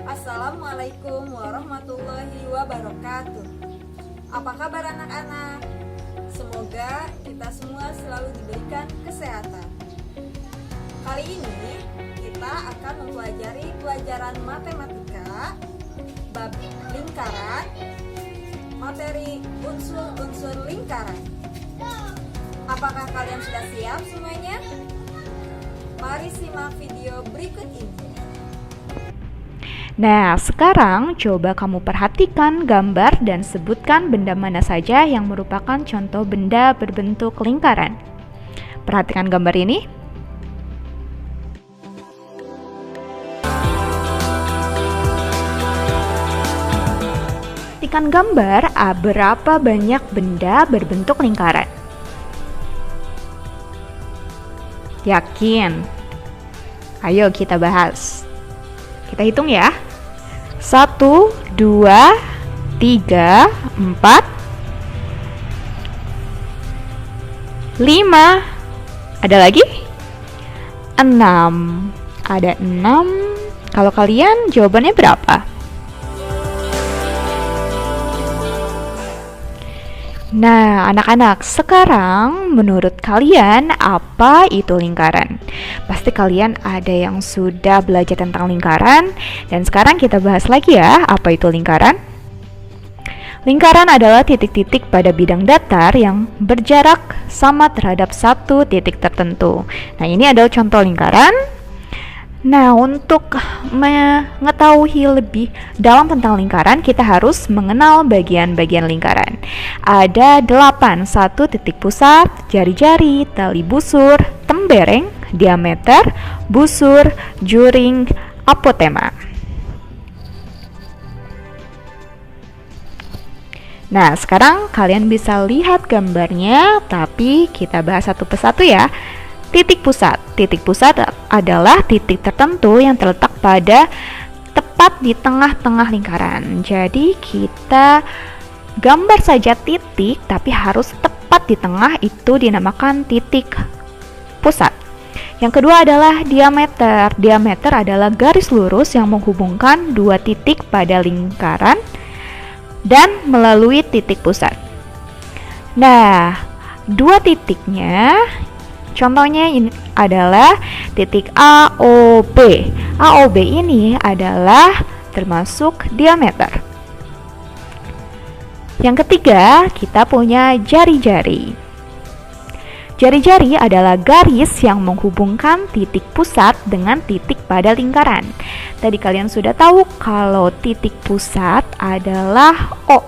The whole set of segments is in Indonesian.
Assalamualaikum warahmatullahi wabarakatuh. Apa kabar anak-anak? Semoga kita semua selalu diberikan kesehatan. Kali ini kita akan mempelajari pelajaran matematika bab lingkaran, materi unsur-unsur lingkaran. Apakah kalian sudah siap semuanya? Mari simak video berikut ini. Nah, sekarang coba kamu perhatikan gambar dan sebutkan benda mana saja yang merupakan contoh benda berbentuk lingkaran. Perhatikan gambar ini. Perhatikan gambar berapa banyak benda berbentuk lingkaran. Yakin? Ayo kita bahas. Kita hitung ya. 1, 2, 3, 4, 5. Ada lagi? 6. Ada 6. Kalau kalian jawabannya berapa? Nah, anak-anak, sekarang menurut kalian apa itu lingkaran? Pasti kalian ada yang sudah belajar tentang lingkaran, dan sekarang kita bahas lagi ya, apa itu lingkaran? Lingkaran adalah titik-titik pada bidang datar yang berjarak sama terhadap satu titik tertentu. Nah, ini adalah contoh lingkaran. Nah, untuk mengetahui lebih dalam tentang lingkaran, kita harus mengenal bagian-bagian lingkaran. Ada 8, 1 titik pusat, jari-jari, tali busur, tembereng, diameter, busur, juring, apotema. Nah, sekarang kalian bisa lihat gambarnya, tapi kita bahas satu persatu ya. Titik pusat. Titik pusat adalah titik tertentu yang terletak pada tepat di tengah-tengah lingkaran. Jadi kita gambar saja titik, tapi harus tepat di tengah, itu dinamakan titik pusat. Yang kedua adalah diameter. Diameter adalah garis lurus yang menghubungkan dua titik pada lingkaran dan melalui titik pusat. Nah, dua titiknya contohnya ini adalah titik A, O, B. A, O, B ini adalah termasuk diameter. Yang ketiga, kita punya jari-jari. Jari-jari adalah garis yang menghubungkan titik pusat dengan titik pada lingkaran. Tadi kalian sudah tahu kalau titik pusat adalah O.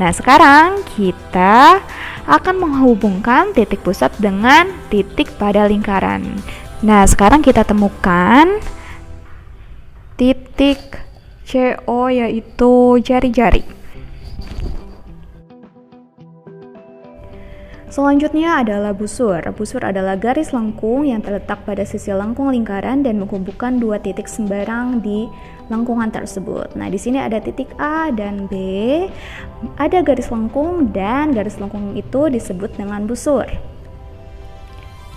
Nah, sekarang kita akan menghubungkan titik pusat dengan titik pada lingkaran. Nah, sekarang kita temukan titik CO, yaitu jari-jari. Selanjutnya adalah busur. Busur adalah garis lengkung yang terletak pada sisi lengkung lingkaran dan menghubungkan dua titik sembarang di lengkungan tersebut. Nah, di sini ada titik A dan B, ada garis lengkung, dan garis lengkung itu disebut dengan busur.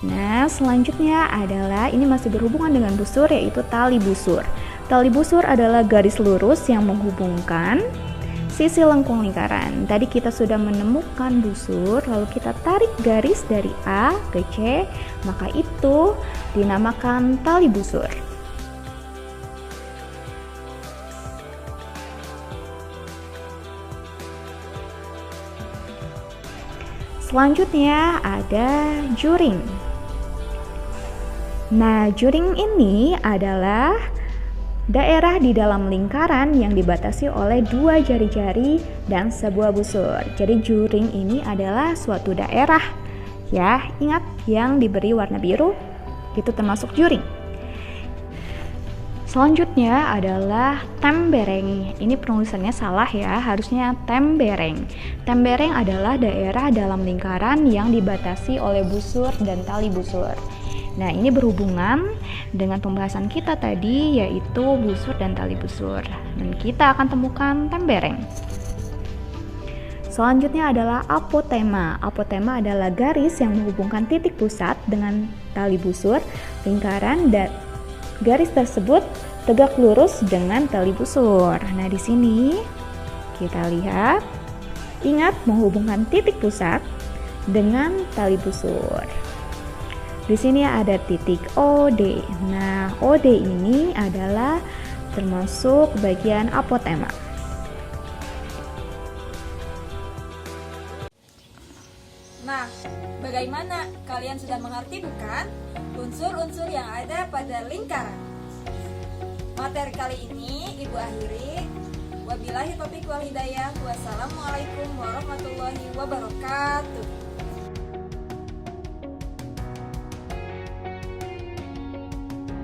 Nah, selanjutnya adalah, ini masih berhubungan dengan busur, yaitu tali busur. Tali busur adalah garis lurus yang menghubungkan sisi lengkung lingkaran. Tadi kita sudah menemukan busur, lalu kita tarik garis dari A ke C, maka itu dinamakan tali busur. Selanjutnya ada juring. Nah, juring ini adalah daerah di dalam lingkaran yang dibatasi oleh dua jari-jari dan sebuah busur. Jadi juring ini adalah suatu daerah, ya, ingat yang diberi warna biru itu termasuk juring. Selanjutnya adalah tembereng. Ini penulisannya salah ya, harusnya tembereng. Tembereng adalah daerah dalam lingkaran yang dibatasi oleh busur dan tali busur. Nah, ini berhubungan dengan pembahasan kita tadi, yaitu busur dan tali busur. Dan kita akan temukan tembereng. Selanjutnya adalah apotema. Apotema adalah garis yang menghubungkan titik pusat dengan tali busur, lingkaran, dan garis tersebut tegak lurus dengan tali busur. Nah, di sini kita lihat, ingat menghubungkan titik pusat dengan tali busur. Di sini ada titik OD. Nah, OD ini adalah termasuk bagian apotema. Nah, bagaimana? Kalian sudah mengerti bukan? Unsur-unsur yang ada pada lingkaran. Materi kali ini Ibu akhiri. Wabillahi taufiq wal hidayah. Wassalamualaikum warahmatullahi wabarakatuh.